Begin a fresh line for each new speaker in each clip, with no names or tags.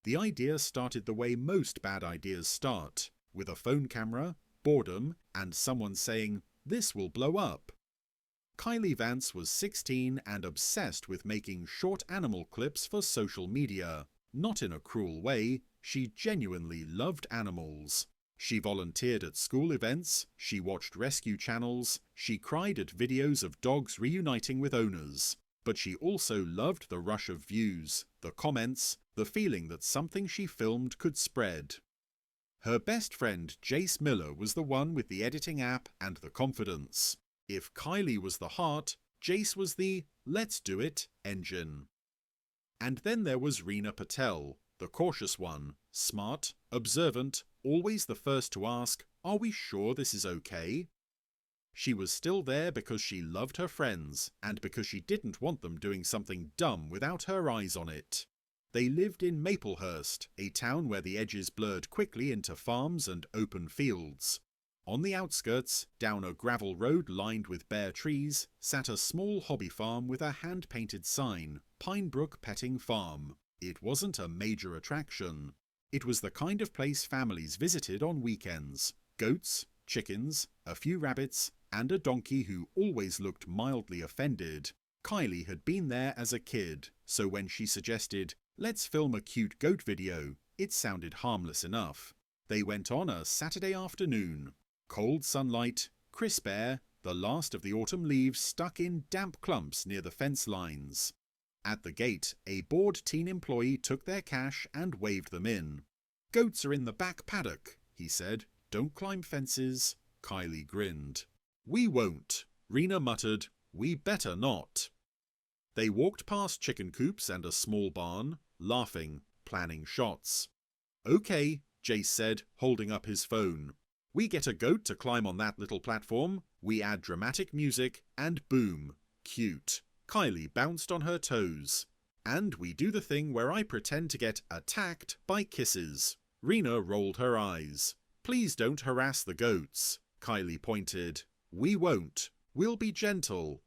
The idea started the way most bad ideas start, with a phone camera, boredom, and someone saying, "This will blow up." Kylie Vance was 16 and obsessed with making short animal clips for social media. Not in a cruel way, she genuinely loved animals. She volunteered at school events, she watched rescue channels, she cried at videos of dogs reuniting with owners. But she also loved the rush of views, the comments, the feeling that something she filmed could spread. Her best friend Jace Miller was the one with the editing app and the confidence. If Kylie was the heart, Jace was the "let's do it" engine. And then there was Reena Patel, the cautious one, smart, observant, always the first to ask, "Are we sure this is okay?" She was still there because she loved her friends and because she didn't want them doing something dumb without her eyes on it. They lived in Maplehurst, a town where the edges blurred quickly into farms and open fields. On the outskirts, down a gravel road lined with bare trees, sat a small hobby farm with a hand-painted sign, Pinebrook Petting Farm. It wasn't a major attraction. It was the kind of place families visited on weekends. Goats, chickens, a few rabbits, and a donkey who always looked mildly offended. Kylie had been there as a kid, so when she suggested, "Let's film a cute goat video," it sounded harmless enough. They went on a Saturday afternoon. Cold sunlight, crisp air, the last of the autumn leaves stuck in damp clumps near the fence lines. At the gate, a bored teen employee took their cash and waved them in. "Goats are in the back paddock," he said. "Don't climb fences." Kylie grinned. "We won't," Reena muttered. "We better not." They walked past chicken coops and a small barn, laughing, planning shots. "Okay," Jace said, holding up his phone. "We get a goat to climb on that little platform, we add dramatic music, and boom, cute." Kylie bounced on her toes. "And we do the thing where I pretend to get attacked by kisses." Reena rolled her eyes. "Please don't harass the goats." Kylie pointed. "We won't. We'll be gentle."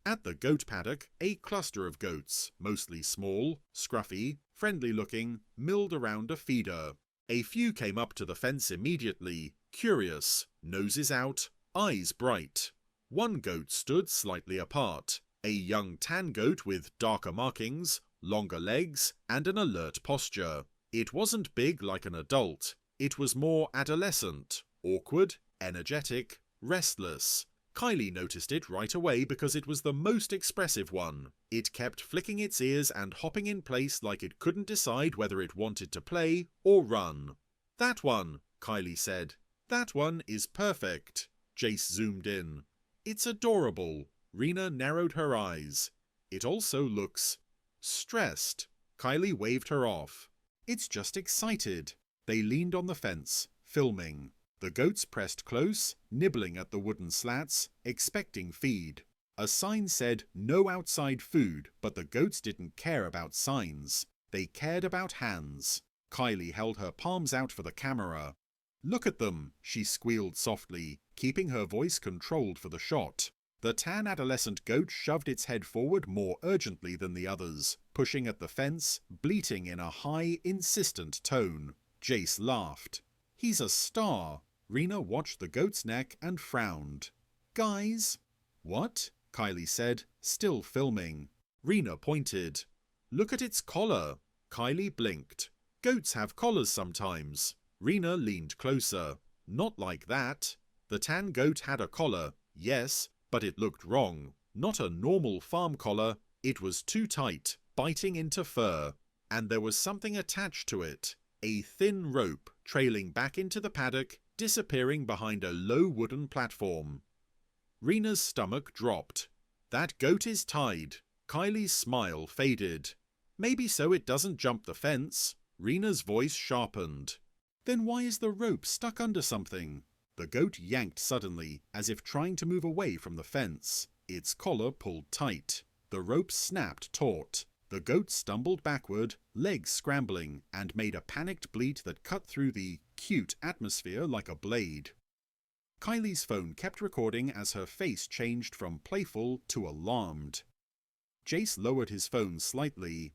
At the goat paddock, a cluster of goats, mostly small, scruffy, friendly-looking, milled around a feeder. A few came up to the fence immediately, curious, noses out, eyes bright. One goat stood slightly apart, a young tan goat with darker markings, longer legs, and an alert posture. It wasn't big like an adult, it was more adolescent, awkward, energetic, restless. Kylie noticed it right away because it was the most expressive one. It kept flicking its ears and hopping in place like it couldn't decide whether it wanted to play or run. "That one," Kylie said. "That one is perfect." Jace zoomed in. "It's adorable." Reena narrowed her eyes. "It also looks stressed." Kylie waved her off. "It's just excited." They leaned on the fence, filming. The goats pressed close, nibbling at the wooden slats, expecting feed. A sign said "No outside food," but the goats didn't care about signs. They cared about hands. Kylie held her palms out for the camera. "Look at them," she squealed softly, keeping her voice controlled for the shot. The tan adolescent goat shoved its head forward more urgently than the others, pushing at the fence, bleating in a high, insistent tone. Jace laughed. "He's a star." Reena watched the goat's neck and frowned. "Guys?" "What?" Kylie said, still filming. Reena pointed. "Look at its collar." Kylie blinked. "Goats have collars sometimes." Reena leaned closer. "Not like that." The tan goat had a collar, yes, but it looked wrong. Not a normal farm collar. It was too tight, biting into fur. And there was something attached to it. A thin rope trailing back into the paddock, disappearing behind a low wooden platform. Reena's stomach dropped. "That goat is tied." Kylie's smile faded. "Maybe so it doesn't jump the fence." Reena's voice sharpened. "Then why is the rope stuck under something?" The goat yanked suddenly, as if trying to move away from the fence. Its collar pulled tight. The rope snapped taut. The goat stumbled backward, legs scrambling, and made a panicked bleat that cut through the cute atmosphere like a blade. Kylie's phone kept recording as her face changed from playful to alarmed. Jace lowered his phone slightly.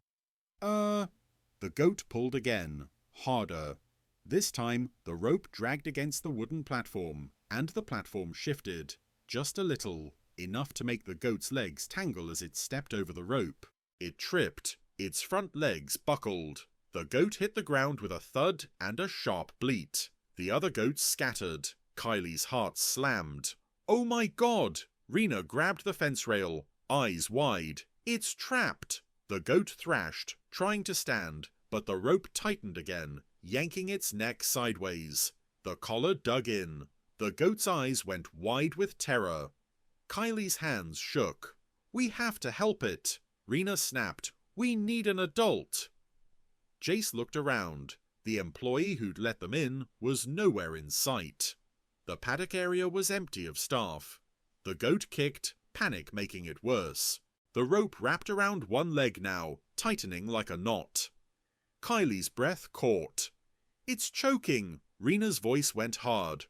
The The goat pulled again, harder. This time, the rope dragged against the wooden platform, and the platform shifted, just a little, enough to make the goat's legs tangle as it stepped over the rope. It tripped. Its front legs buckled. The goat hit the ground with a thud and a sharp bleat. The other goats scattered. Kylie's heart slammed. Oh my God! Rena grabbed the fence rail, eyes wide. It's trapped! The goat thrashed, trying to stand, but the rope tightened again, yanking its neck sideways. The collar dug in. The goat's eyes went wide with terror. Kylie's hands shook. We have to help it. Rena snapped. We need an adult. Jace looked around. The employee who'd let them in was nowhere in sight. The paddock area was empty of staff. The goat kicked, panic making it worse. The rope wrapped around one leg now, tightening like a knot. Kylie's breath caught. It's choking. Rena's voice went hard.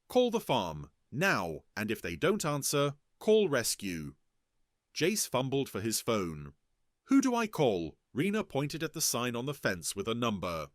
Call the farm, now, and if they don't answer, call rescue. Jace fumbled for his phone. Who do I call? Rena pointed at the sign on the fence with a number.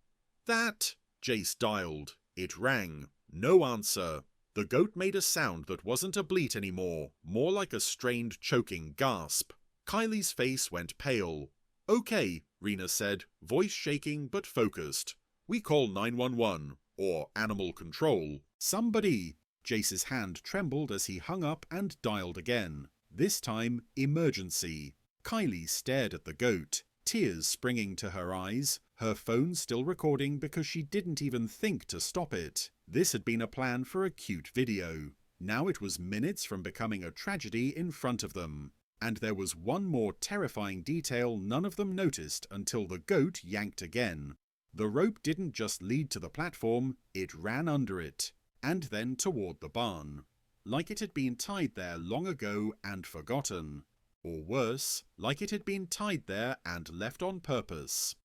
That! Jace dialed. It rang. No answer. The goat made a sound that wasn't a bleat anymore, more like a strained, choking gasp. Kylie's face went pale. Okay, Rena said, voice shaking but focused. We call 911, or animal control. Somebody! Jace's hand trembled as he hung up and dialed again. This time, emergency. Kylie stared at the goat, tears springing to her eyes, her phone still recording because she didn't even think to stop it. This had been a plan for a cute video. Now it was minutes from becoming a tragedy in front of them. And there was one more terrifying detail none of them noticed until the goat yanked again. The rope didn't just lead to the platform, it ran under it, and then toward the barn. Like it had been tied there long ago and forgotten. Or worse, like it had been tied there and left on purpose.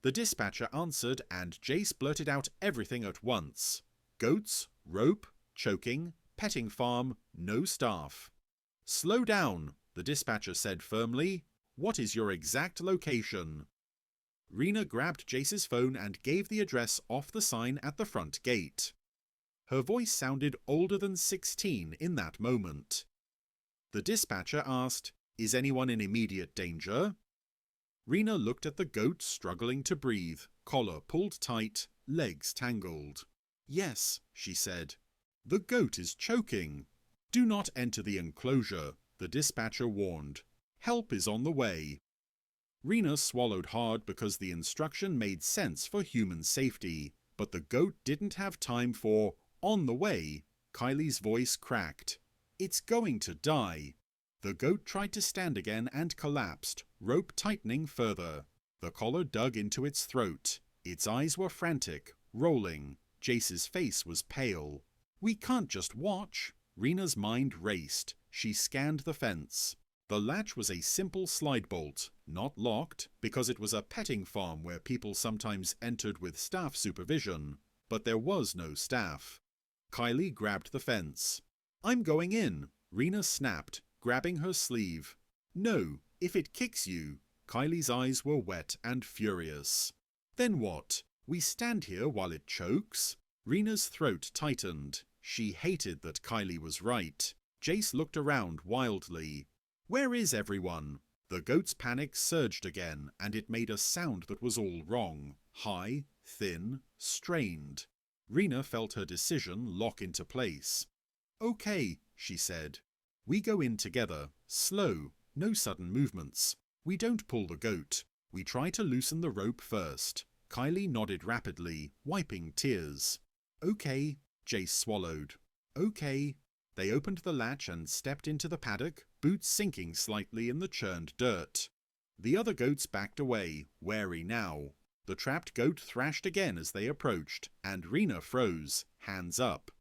The dispatcher answered and Jace blurted out everything at once. Goats, rope, choking, petting farm, no staff. Slow down, the dispatcher said firmly. What is your exact location? Rena grabbed Jace's phone and gave the address off the sign at the front gate. Her voice sounded older than 16 in that moment. The dispatcher asked, Is anyone in immediate danger? Rena looked at the goat struggling to breathe, collar pulled tight, legs tangled. Yes, she said. The goat is choking. Do not enter the enclosure, the dispatcher warned. Help is on the way. Rena swallowed hard because the instruction made sense for human safety, but the goat didn't have time for on the way. Kylie's voice cracked. It's going to die. The goat tried to stand again and collapsed, rope tightening further. The collar dug into its throat. Its eyes were frantic, rolling. Jace's face was pale. We can't just watch. Rena's mind raced. She scanned the fence. The latch was a simple slide bolt, not locked, because it was a petting farm where people sometimes entered with staff supervision. But there was no staff. Kylie grabbed the fence. I'm going in, Rena snapped, grabbing her sleeve. No, if it kicks you. Kylie's eyes were wet and furious. Then what? We stand here while it chokes? Rena's throat tightened. She hated that Kylie was right. Jace looked around wildly. Where is everyone? The goat's panic surged again, and it made a sound that was all wrong. High, thin, strained. Rena felt her decision lock into place. Okay, she said. We go in together, slow, no sudden movements. We don't pull the goat. We try to loosen the rope first. Kylie nodded rapidly, wiping tears. Okay, Jace swallowed. Okay. They opened the latch and stepped into the paddock, boots sinking slightly in the churned dirt. The other goats backed away, wary now. The trapped goat thrashed again as they approached, and Rena froze, hands up.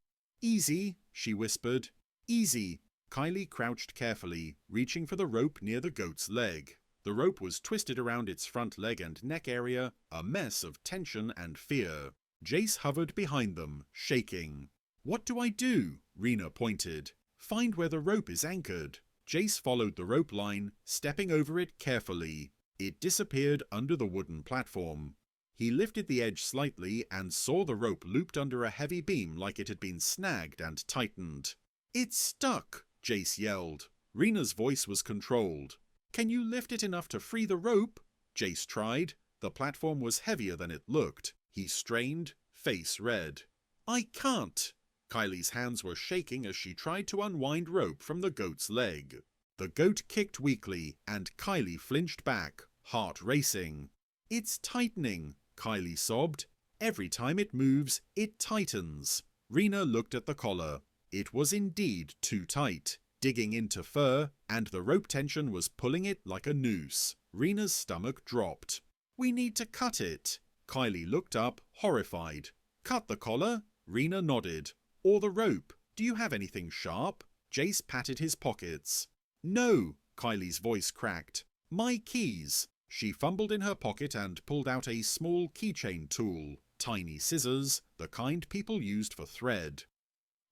Easy, she whispered. Easy. Kylie crouched carefully, reaching for the rope near the goat's leg. The rope was twisted around its front leg and neck area, a mess of tension and fear. Jace hovered behind them, shaking. What do I do? Rena pointed. Find where the rope is anchored. Jace followed the rope line, stepping over it carefully. It disappeared under the wooden platform. He lifted the edge slightly and saw the rope looped under a heavy beam like it had been snagged and tightened. "It's stuck!" Jace yelled. Rena's voice was controlled. "Can you lift it enough to free the rope?" Jace tried. The platform was heavier than it looked. He strained, face red. "I can't!" Kylie's hands were shaking as she tried to unwind rope from the goat's leg. The goat kicked weakly, and Kylie flinched back, heart racing. "It's tightening," Kylie sobbed. "Every time it moves, it tightens." Rena looked at the collar. It was indeed too tight, digging into fur, and the rope tension was pulling it like a noose. Rena's stomach dropped. "We need to cut it." Kylie looked up, horrified. "Cut the collar?" Rena nodded. "Or the rope? Do you have anything sharp?" Jace patted his pockets. "No," Kylie's voice cracked. "My keys." She fumbled in her pocket and pulled out a small keychain tool, tiny scissors, the kind people used for thread.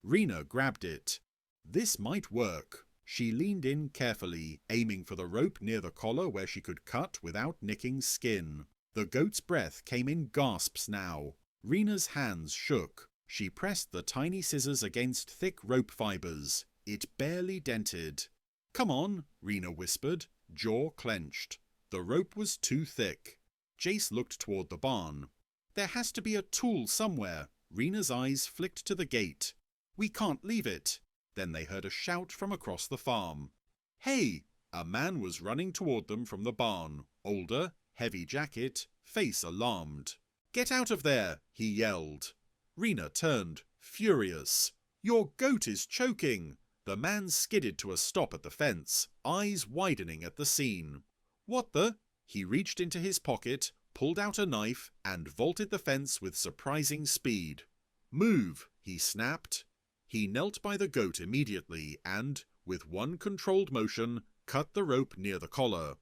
Rena grabbed it. This might work. She leaned in carefully, aiming for the rope near the collar where she could cut without nicking skin. The goat's breath came in gasps now. Rena's hands shook. She pressed the tiny scissors against thick rope fibers. It barely dented. "Come on," Rena whispered, jaw clenched. The rope was too thick. Jace looked toward the barn. "There has to be a tool somewhere." Rena's eyes flicked to the gate. "We can't leave it." Then they heard a shout from across the farm. "Hey!" A man was running toward them from the barn, older, heavy jacket, face alarmed. "Get out of there!" he yelled. Rena turned, furious. "Your goat is choking!" The man skidded to a stop at the fence, eyes widening at the scene. "What the?" He reached into his pocket, pulled out a knife, and vaulted the fence with surprising speed. "Move!" he snapped. He knelt by the goat immediately and, with one controlled motion, cut the rope near the collar.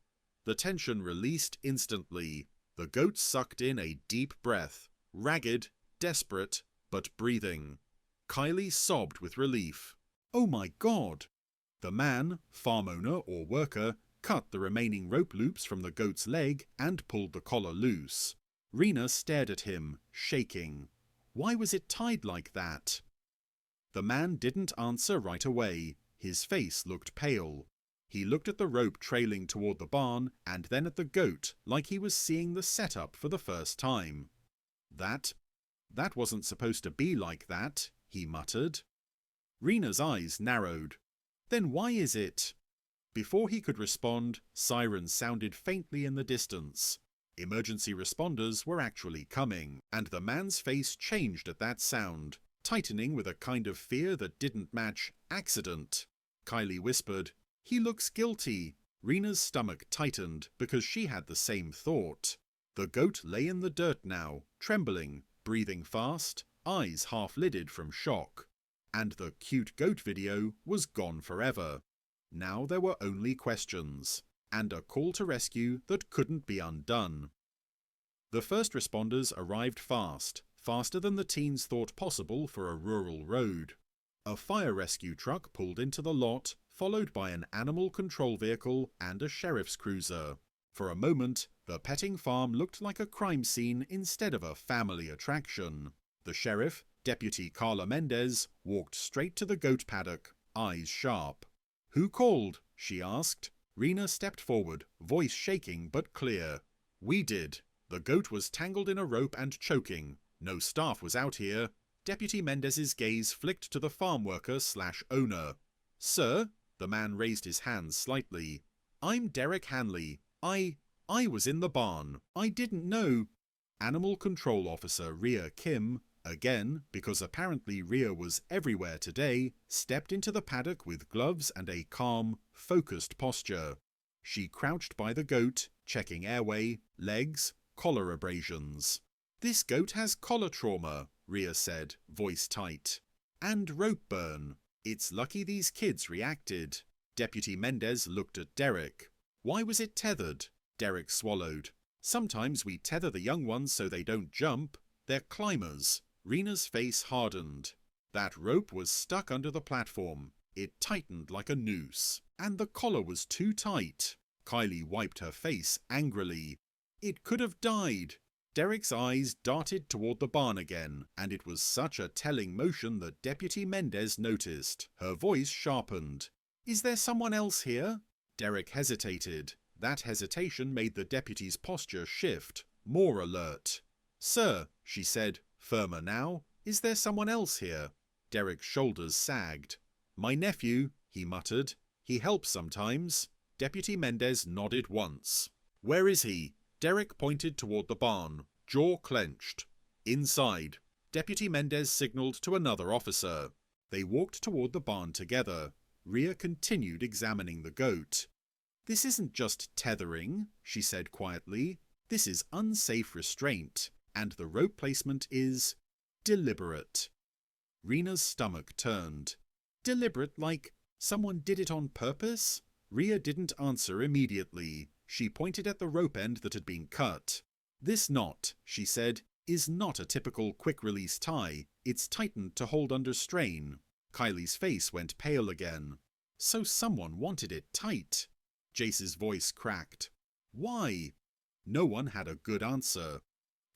The tension released instantly. The goat sucked in a deep breath, ragged, desperate, but breathing. Kylie sobbed with relief. "Oh my God!" The man, farm owner or worker, cut the remaining rope loops from the goat's leg and pulled the collar loose. Rena stared at him, shaking. Why was it tied like that? The man didn't answer right away. His face looked pale. He looked at the rope trailing toward the barn and then at the goat like he was seeing the setup for the first time. That wasn't supposed to be like that," he muttered. Rena's eyes narrowed. "Then why is it?" Before he could respond, sirens sounded faintly in the distance. Emergency responders were actually coming, and the man's face changed at that sound, tightening with a kind of fear that didn't match accident. Kylie whispered, "He looks guilty." Rena's stomach tightened because she had the same thought. The goat lay in the dirt now, trembling, breathing fast, eyes half-lidded from shock. And the cute goat video was gone forever. Now there were only questions, and a call to rescue that couldn't be undone. The first responders arrived fast, faster than the teens thought possible for a rural road. A fire rescue truck pulled into the lot, followed by an animal control vehicle and a sheriff's cruiser. For a moment, the petting farm looked like a crime scene instead of a family attraction. The sheriff, Deputy Carla Mendez, walked straight to the goat paddock, eyes sharp. "Who called?" she asked. Rena stepped forward, voice shaking but clear. "We did. The goat was tangled in a rope and choking. No staff was out here." Deputy Mendez's gaze flicked to the farm worker/owner. "Sir?" The man raised his hands slightly. "I'm Derek Hanley. I was in the barn. I didn't know." Animal Control Officer Rhea Kim, again, because apparently Rhea was everywhere today, stepped into the paddock with gloves and a calm, focused posture. She crouched by the goat, checking airway, legs, collar abrasions. "This goat has collar trauma," Rhea said, voice tight. "And rope burn. It's lucky these kids reacted." Deputy Mendez looked at Derek. "Why was it tethered?" Derek swallowed. "Sometimes we tether the young ones so they don't jump. They're climbers." Rena's face hardened. That rope was stuck under the platform. It tightened like a noose. And the collar was too tight. Kylie wiped her face angrily. It could have died. Derek's eyes darted toward the barn again, and it was such a telling motion that Deputy Mendez noticed. Her voice sharpened. "Is there someone else here?" Derek hesitated. That hesitation made the deputy's posture shift, more alert. "Sir," she said, firmer now, "is there someone else here?" Derek's shoulders sagged. "My nephew," he muttered. "He helps sometimes." Deputy Mendez nodded once. "Where is he?" Derek pointed toward the barn, jaw clenched. "Inside." Deputy Mendez signaled to another officer. They walked toward the barn together. Rhea continued examining the goat. "This isn't just tethering," she said quietly. "This is unsafe restraint, and the rope placement is deliberate." Rena's stomach turned. Deliberate, like someone did it on purpose? Rhea didn't answer immediately. She pointed at the rope end that had been cut. "This knot," she said, "is not a typical quick-release tie. It's tightened to hold under strain." Kylie's face went pale again. "So someone wanted it tight." Jace's voice cracked. "Why?" No one had a good answer.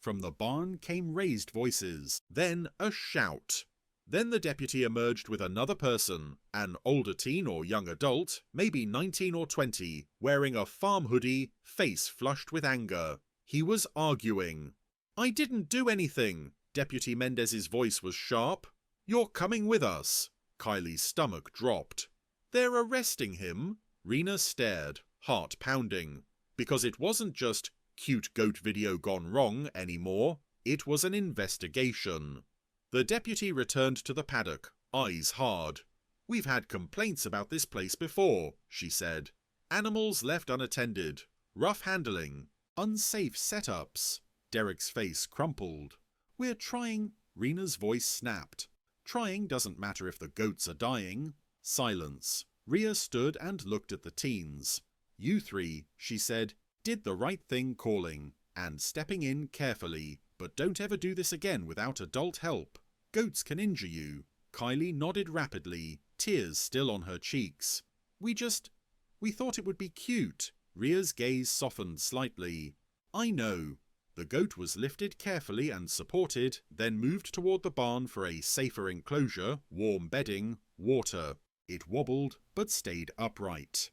From the barn came raised voices, then a shout. Then the deputy emerged with another person, an older teen or young adult, maybe 19 or 20, wearing a farm hoodie, face flushed with anger. He was arguing. "I didn't do anything." Deputy Mendez's voice was sharp. "You're coming with us." Kylie's stomach dropped. "They're arresting him?" Rena stared, heart pounding, because it wasn't just cute goat video gone wrong anymore. It was an investigation. The deputy returned to the paddock, eyes hard. "We've had complaints about this place before," she said. "Animals left unattended, rough handling, unsafe setups." Derek's face crumpled. "We're trying," Rena's voice snapped. "Trying doesn't matter if the goats are dying." Silence. Rhea stood and looked at the teens. "You three," she said, "did the right thing calling, and stepping in carefully, but don't ever do this again without adult help. Goats can injure you." Kylie nodded rapidly, tears still on her cheeks. We thought it would be cute." Rhea's gaze softened slightly. "I know." The goat was lifted carefully and supported, then moved toward the barn for a safer enclosure, warm bedding, water. It wobbled, but stayed upright.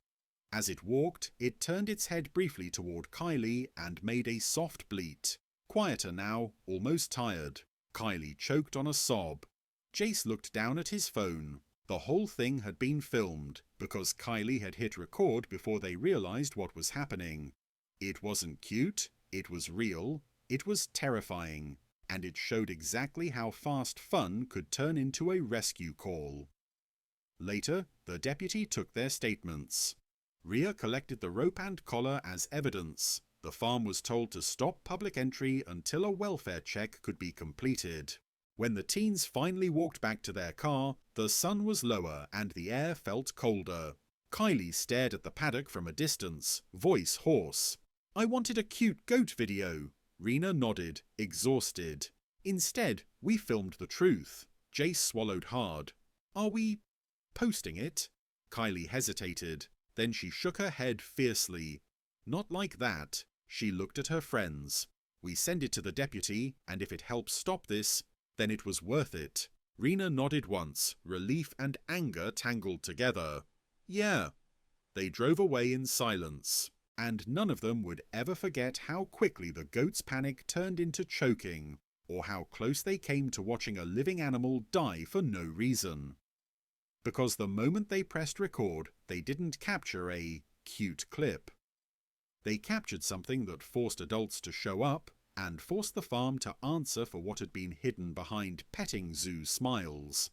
As it walked, it turned its head briefly toward Kylie and made a soft bleat. Quieter now, almost tired. Kylie choked on a sob. Jace looked down at his phone. The whole thing had been filmed, because Kylie had hit record before they realized what was happening. It wasn't cute, it was real, it was terrifying, and it showed exactly how fast fun could turn into a rescue call. Later, the deputy took their statements. Rhea collected the rope and collar as evidence. The farm was told to stop public entry until a welfare check could be completed. When the teens finally walked back to their car, the sun was lower and the air felt colder. Kylie stared at the paddock from a distance, voice hoarse. "I wanted a cute goat video." Rena nodded, exhausted. "Instead, we filmed the truth." Jace swallowed hard. "Are we posting it?" Kylie hesitated. Then she shook her head fiercely. "Not like that." She looked at her friends. "We send it to the deputy, and if it helps stop this, then it was worth it." Rena nodded once, relief and anger tangled together. "Yeah." They drove away in silence, and none of them would ever forget how quickly the goat's panic turned into choking, or how close they came to watching a living animal die for no reason. Because the moment they pressed record, they didn't capture a cute clip. They captured something that forced adults to show up and forced the farm to answer for what had been hidden behind petting zoo smiles.